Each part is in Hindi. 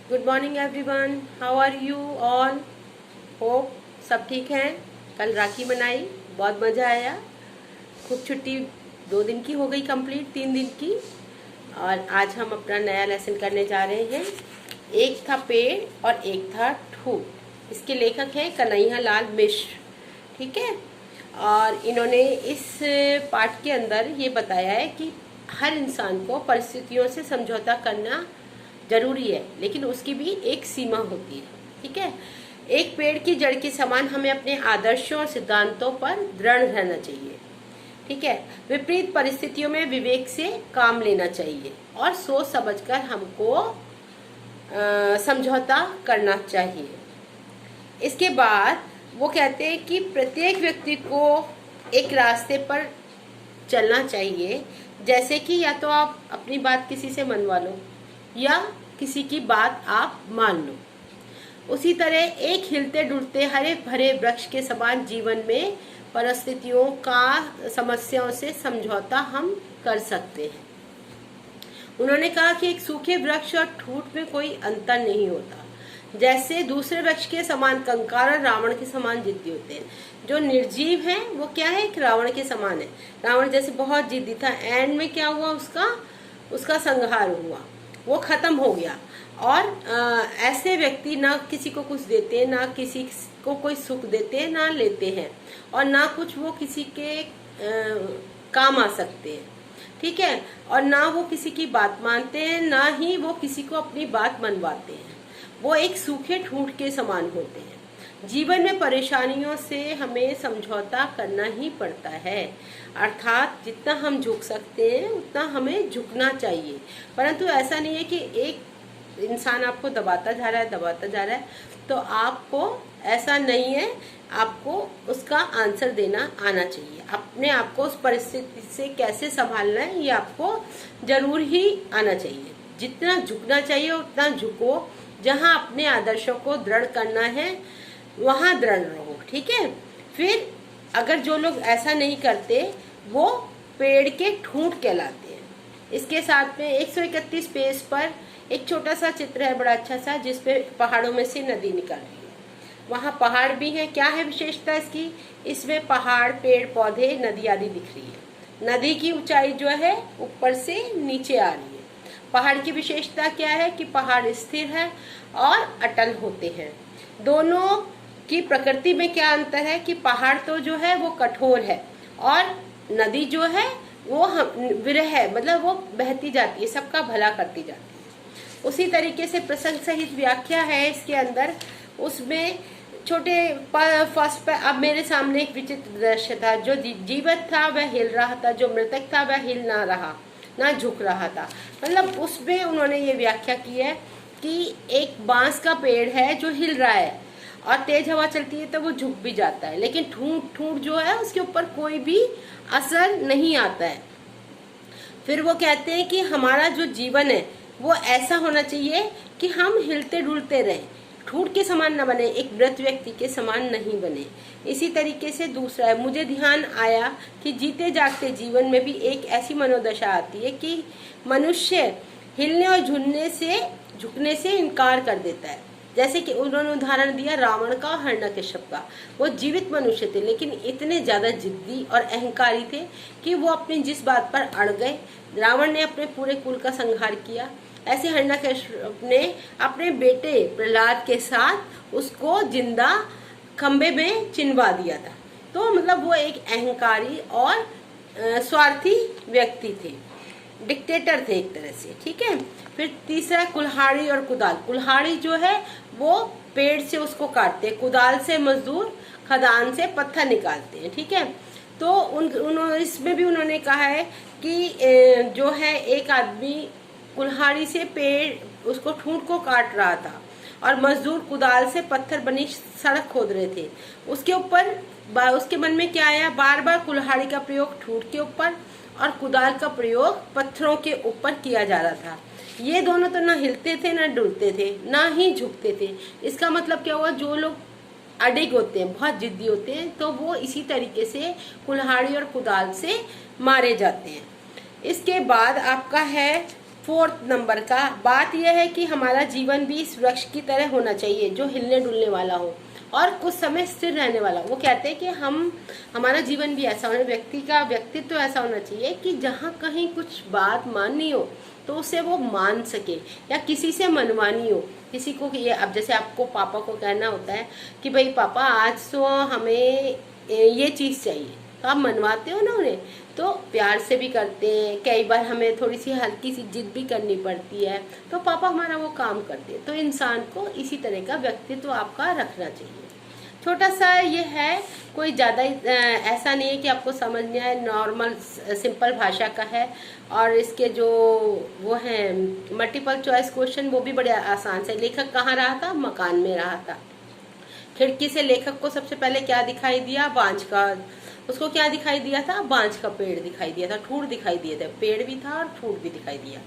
Good morning everyone, how are you all. Hope सब ठीक हैं। कल राखी मनाई, बहुत मज़ा आया। खूब छुट्टी 2 दिन की हो गई कंप्लीट, 3 दिन की। और आज हम अपना नया लेसन करने जा रहे हैं। एक था पेड़ और एक था ठूठ। इसके लेखक हैं कन्हैया लाल मिश्र। ठीक है। और इन्होंने इस पाठ के अंदर ये बताया है कि हर इंसान को परिस्थितियों से समझौता करना जरूरी है, लेकिन उसकी भी एक सीमा होती है। ठीक है। एक पेड़ की जड़ के समान हमें अपने आदर्शों और सिद्धांतों पर दृढ़ रहना चाहिए। ठीक है। विपरीत परिस्थितियों में विवेक से काम लेना चाहिए और सोच समझकर हमको समझौता करना चाहिए। इसके बाद वो कहते हैं कि प्रत्येक व्यक्ति को एक रास्ते पर चलना चाहिए, जैसे कि या तो आप अपनी बात किसी से मनवा लो या किसी की बात आप मान लो। उसी तरह एक हिलते डुलते हरे भरे वृक्ष के समान जीवन में परिस्थितियों का समस्याओं से समझौता हम कर सकते हैं। उन्होंने कहा कि एक सूखे वृक्ष और ठूठ में कोई अंतर नहीं होता। जैसे दूसरे वृक्ष के समान कंकार और रावण के समान जिद्दी होते हैं। जो निर्जीव है वो क्या है, एक रावण के समान है। रावण जैसे बहुत जिद्दी था, एंड में क्या हुआ, उसका संहार हुआ, वो खत्म हो गया। और ऐसे व्यक्ति ना किसी को कुछ देते, ना किसी को कोई सुख देते, ना लेते हैं, और ना कुछ वो किसी के काम आ सकते हैं। ठीक है। और ना वो किसी की बात मानते हैं, ना ही वो किसी को अपनी बात मनवाते हैं। वो एक सूखे ठूंठ के समान होते हैं। जीवन में परेशानियों से हमें समझौता करना ही पड़ता है, अर्थात जितना हम झुक सकते हैं उतना हमें झुकना चाहिए। परंतु ऐसा नहीं है कि एक इंसान आपको दबाता जा रहा है, तो आपको ऐसा नहीं है, आपको उसका आंसर देना आना चाहिए। अपने आप को उस परिस्थिति से कैसे संभालना है ये आपको जरूर ही आना चाहिए। जितना झुकना चाहिए उतना झुको। जहाँ अपने आदर्शों को दृढ़ करना है वहाँ दृढ़ रहो। ठीक है। फिर अगर जो लोग ऐसा नहीं करते वो पेड़ के ठूंठ कहलाते हैं। इसके साथ में 131 पेज पर एक छोटा सा चित्र है, बड़ा अच्छा सा, जिसपे पहाड़ों में से नदी निकल रही है। वहाँ पहाड़ भी है। क्या है विशेषता इसकी, इसमें पहाड़, पेड़ पौधे, नदी आदि दिख रही है। नदी की ऊंचाई जो है ऊपर से नीचे आ रही है। पहाड़ की विशेषता क्या है कि पहाड़ स्थिर है और अटल होते हैं। दोनों की प्रकृति में क्या अंतर है कि पहाड़ तो जो है वो कठोर है और नदी जो है वो विरह है, मतलब वो बहती जाती है, सबका भला करती जाती है। उसी तरीके से प्रसंग सहित व्याख्या है इसके अंदर। उसमें छोटे फर्स्ट पर अब मेरे सामने एक विचित्र दृश्य था। जो जीवित था वह हिल रहा था, जो मृतक था वह हिल ना रहा, ना झुक रहा था। मतलब उसमें उन्होंने ये व्याख्या की है कि एक बांस का पेड़ है जो हिल रहा है और तेज हवा चलती है तो वो झुक भी जाता है, लेकिन ठूंठ जो है उसके ऊपर कोई भी असर नहीं आता है। फिर वो कहते हैं कि हमारा जो जीवन है वो ऐसा होना चाहिए कि हम हिलते डुलते रहें, ठूंठ के समान न बने, एक मृत व्यक्ति के समान नहीं बने। इसी तरीके से दूसरा है, मुझे ध्यान आया कि जीते जागते जीवन में भी एक ऐसी मनोदशा आती है कि मनुष्य हिलने और झुकने से इनकार कर देता है। जैसे कि उन्होंने उदाहरण दिया रावण का और हिरण्यकश्यप का। वो जीवित मनुष्य थे लेकिन इतने ज्यादा जिद्दी और अहंकारी थे कि वो अपनी जिस बात पर अड़ गए। रावण ने अपने पूरे कुल का संहार किया, ऐसे हिरण्यकश्यप ने अपने बेटे प्रहलाद के साथ उसको जिंदा खंबे में चिनवा दिया था। तो मतलब वो एक अहंकारी और स्वार्थी व्यक्ति थे, डिक्टेटर थे एक तरह से। ठीक है। फिर तीसरा कुल्हाड़ी और कुदाल। कुल्हाड़ी जो है वो पेड़ से उसको काटते, कुदाल से मजदूर खदान से पत्थर निकालते हैं। ठीक है। तो इसमें भी उन्होंने कहा है कि जो है एक आदमी कुल्हाड़ी से पेड़ उसको ठूंठ को काट रहा था और मजदूर कुदाल से पत्थर बनी सड़क खोद रहे थे। उसके मन में क्या आया, बार बार कुल्हाड़ी का प्रयोग ठूंठ के ऊपर और कुदाल का प्रयोग पत्थरों के ऊपर किया जा रहा था। ये दोनों तो ना हिलते थे, ना डुलते थे, ना ही झुकते थे। इसका मतलब क्या हुआ, जो लोग अडिग होते हैं, बहुत जिद्दी होते हैं, तो वो इसी तरीके से कुल्हाड़ी और कुदाल से मारे जाते हैं। इसके बाद आपका है 4 नंबर का बात यह है कि हमारा जीवन भी इस वृक्ष की तरह होना चाहिए जो हिलने डुलने वाला हो और कुछ समय स्थिर रहने वाला। वो कहते हैं कि हमारा जीवन भी ऐसा होना, व्यक्ति का व्यक्तित्व तो ऐसा होना चाहिए कि जहाँ कहीं कुछ बात माननी हो तो उसे वो मान सके या किसी से मनवानी हो। किसी को ये, अब जैसे आपको पापा को कहना होता है कि भाई पापा आज तो हमें ये चीज़ चाहिए, तो आप मनवाते हो ना उन्हें, तो प्यार से भी करते हैं। कई बार हमें थोड़ी सी हल्की सी जिद भी करनी पड़ती है तो पापा हमारा वो काम करते हैं। तो इंसान को इसी तरह का व्यक्तित्व आपका रखना चाहिए। छोटा सा ये है, कोई ज़्यादा ऐसा नहीं है कि आपको समझना है, नॉर्मल सिंपल भाषा का है। और इसके जो वो हैं मल्टीपल चॉइस क्वेश्चन वो भी बड़े आसान से। लेखक कहाँ रहा था? मकान में रहा था। खिड़की से लेखक को सबसे पहले क्या दिखाई दिया? बांझ का। उसको क्या दिखाई दिया था? बांझ का पेड़ दिखाई दिया था, ठूर दिखाई दिए थे। पेड़ भी था और ठूर भी दिखाई दिया।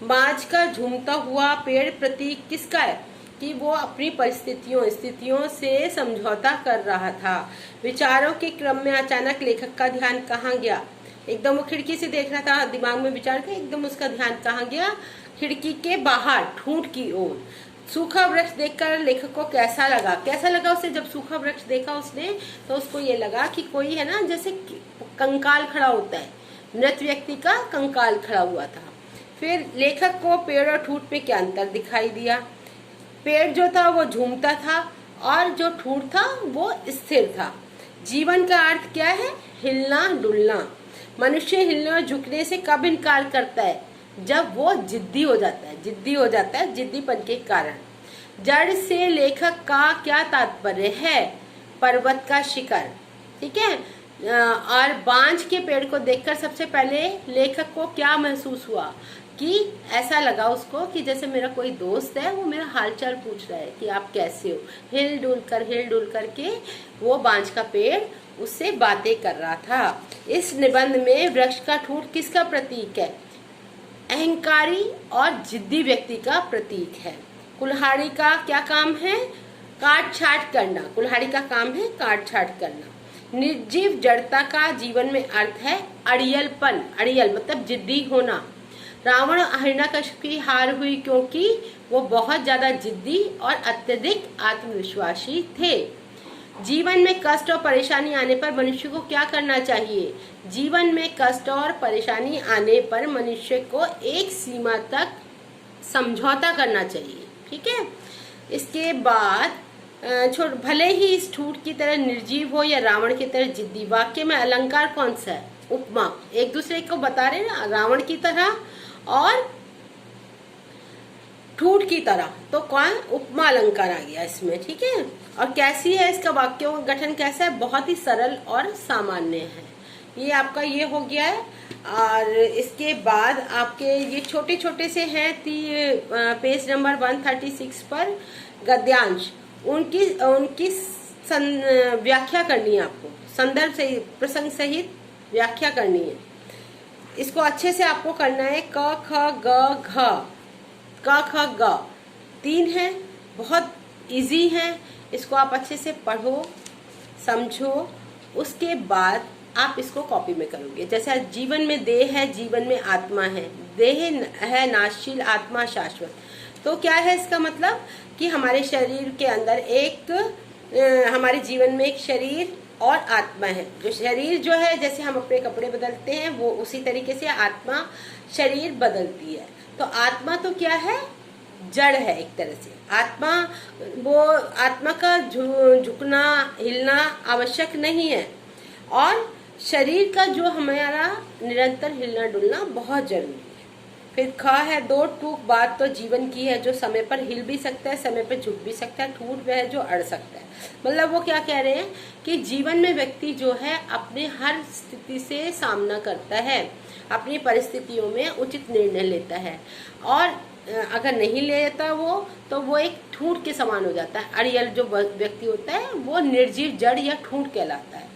बांझ का झूमता हुआ पेड़ प्रतीक किसका है? कि वो अपनी स्थितियों से समझौता कर रहा था। विचारों के क्रम में अचानक लेखक का ध्यान कहाँ गया? एकदम वो खिड़की से देख रहा था, दिमाग में विचार कर, एकदम उसका ध्यान कहाँ गया? खिड़की के बाहर ठूंठ की ओर। सूखा वृक्ष देखकर लेखक को कैसा लगा उसे? जब सूखा वृक्ष देखा उसने तो उसको ये लगा कि कोई है ना, जैसे कंकाल खड़ा होता है, मृत व्यक्ति का कंकाल खड़ा हुआ था। फिर लेखक को पेड़ और ठूंठ में क्या अंतर दिखाई दिया? पेड़ जो था वो झूमता था और जो ठूंठ था वो स्थिर था। जीवन का अर्थ क्या है? हिलना डुलना। मनुष्य हिलने और झुकने से कब इनकार करता है? जब वो जिद्दी हो जाता है, जिद्दीपन के कारण। जड़ से लेखक का क्या तात्पर्य है? पर्वत का शिखर, ठीक है। और बांझ के पेड़ को देखकर सबसे पहले लेखक को क्या महसूस हुआ? कि ऐसा लगा उसको कि जैसे मेरा कोई दोस्त है, वो मेरा हालचाल पूछ रहा है कि आप कैसे हो। हिल डुल कर के वो बांझ का पेड़ उससे बातें कर रहा था। इस निबंध में वृक्ष का ठूंठ किसका प्रतीक है? अहंकारी और जिद्दी व्यक्ति का प्रतीक है। कुल्हाड़ी का क्या काम है? काट छाट करना। कुल्हाड़ी का काम है काट छाट करना। निर्जीव जड़ता का जीवन में अर्थ है अड़ियलपन। अड़ियल मतलब जिद्दी होना। रावण हिरण्यकश्यप की हार हुई क्योंकि वो बहुत ज्यादा जिद्दी और अत्यधिक आत्मविश्वासी थे। जीवन में कष्ट और परेशानी आने पर मनुष्य को क्या करना चाहिए? जीवन में कष्ट और परेशानी आने पर मनुष्य को एक सीमा तक समझौता करना चाहिए, ठीक है। इसके बाद भले ही इस ठूंठ की तरह निर्जीव हो या रावण की तरह जिद्दी। वाक्य में अलंकार कौन सा है? उपमा। एक दूसरे को बता रहे ना, रावण की तरह और ठूंठ की तरह, तो कौन? उपमा अलंकार आ गया इसमें, ठीक है। और कैसी है इसका वाक्यों का गठन कैसा है? बहुत ही सरल और सामान्य है। ये आपका ये हो गया है। और इसके बाद आपके ये छोटे छोटे से हैं पेज नंबर 136 पर गद्यांश, उनकी व्याख्या करनी है आपको, संदर्भ से प्रसंग सहित व्याख्या करनी है। इसको अच्छे से आपको करना है। क ख ग घ, क ख ग 3 है, बहुत इजी है। इसको आप अच्छे से पढ़ो, समझो, उसके बाद आप इसको कॉपी में करोगे। जैसे जीवन में देह है, जीवन में आत्मा है। देह है नाशशील, आत्मा शाश्वत। तो क्या है इसका मतलब? कि हमारे शरीर के अंदर हमारे जीवन में एक शरीर और आत्मा है। जो शरीर जो है, जैसे हम अपने कपड़े बदलते हैं, वो उसी तरीके से आत्मा शरीर बदलती है। तो आत्मा तो क्या है? जड़ है एक तरह से। आत्मा का झुकना हिलना आवश्यक नहीं है, और शरीर का जो हमारा निरंतर हिलना डुलना बहुत जरूरी है। फिर ख है, दो टूक बात तो जीवन की है, जो समय पर हिल भी सकता है, समय पर झुक भी सकता है। ठूठ वह है जो अड़ सकता है। मतलब वो क्या कह रहे हैं कि जीवन में व्यक्ति जो है अपने हर स्थिति से सामना करता है, अपनी परिस्थितियों में उचित निर्णय लेता है, और अगर नहीं लेता वो, तो वो एक ठूंठ के समान हो जाता है। अड़ियल जो व्यक्ति होता है वो निर्जीव जड़ या ठूंठ कहलाता है।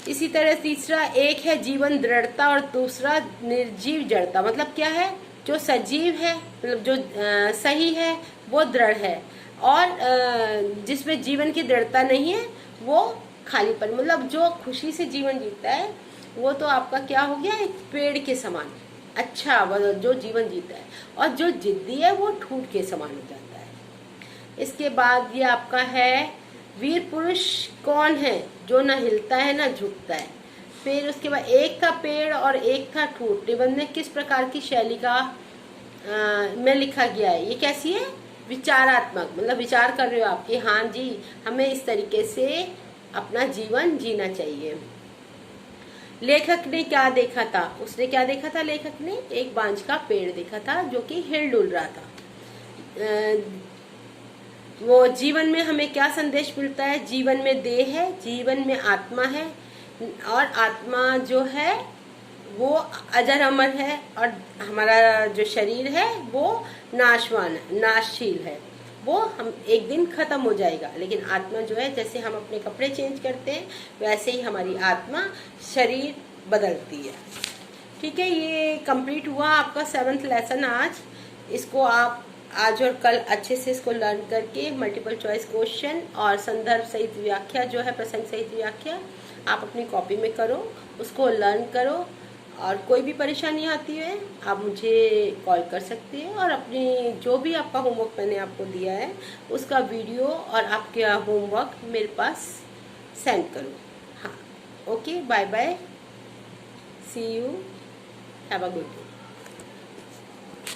इसी तरह तीसरा एक है जीवन दृढ़ता और दूसरा निर्जीव जड़ता। मतलब क्या है? जो सजीव है, मतलब जो सही है वो दृढ़ है, और जिसमें जीवन की दृढ़ता नहीं है वो खालीपन। मतलब जो खुशी से जीवन जीता है वो तो आपका क्या हो गया? एक पेड़ के समान। अच्छा वो जो जीवन जीता है, और जो जिद्दी है वो ठूठ के समान हो जाता है। इसके बाद ये आपका है वीर पुरुष कौन है, जो न हिलता है न झुकता है। फिर उसके बाद एक था पेड़ और एक था ठूठ, निबंध में किस प्रकार की शैली का में लिखा गया है। ये कैसी है, विचारात्मक, मतलब विचार कर रहे हो आप कि हाँ जी हमें इस तरीके से अपना जीवन जीना चाहिए। लेखक ने क्या देखा था, उसने क्या देखा था, लेखक ने एक बांझ का पेड़ देखा था जो कि हिल डुल रहा था। वो जीवन में हमें क्या संदेश मिलता है, जीवन में देह है, जीवन में आत्मा है, और आत्मा जो है वो अजर अमर है, और हमारा जो शरीर है वो नाशवान है, नाशशील है, वो हम एक दिन खत्म हो जाएगा। लेकिन आत्मा जो है, जैसे हम अपने कपड़े चेंज करते हैं वैसे ही हमारी आत्मा शरीर बदलती है। ठीक है, ये कंप्लीट हुआ आपका 7th लेसन आज। इसको आप आज और कल अच्छे से इसको लर्न करके मल्टीपल चॉइस क्वेश्चन और संदर्भ सहित व्याख्या जो है, प्रसंग सहित व्याख्या आप अपनी कॉपी में करो, उसको लर्न करो। और कोई भी परेशानी आती है आप मुझे कॉल कर सकते हैं, और अपनी जो भी आपका होमवर्क मैंने आपको दिया है उसका वीडियो और आपके होमवर्क मेरे पास सेंड करो। हाँ, okay, bye bye, see you, have a good day.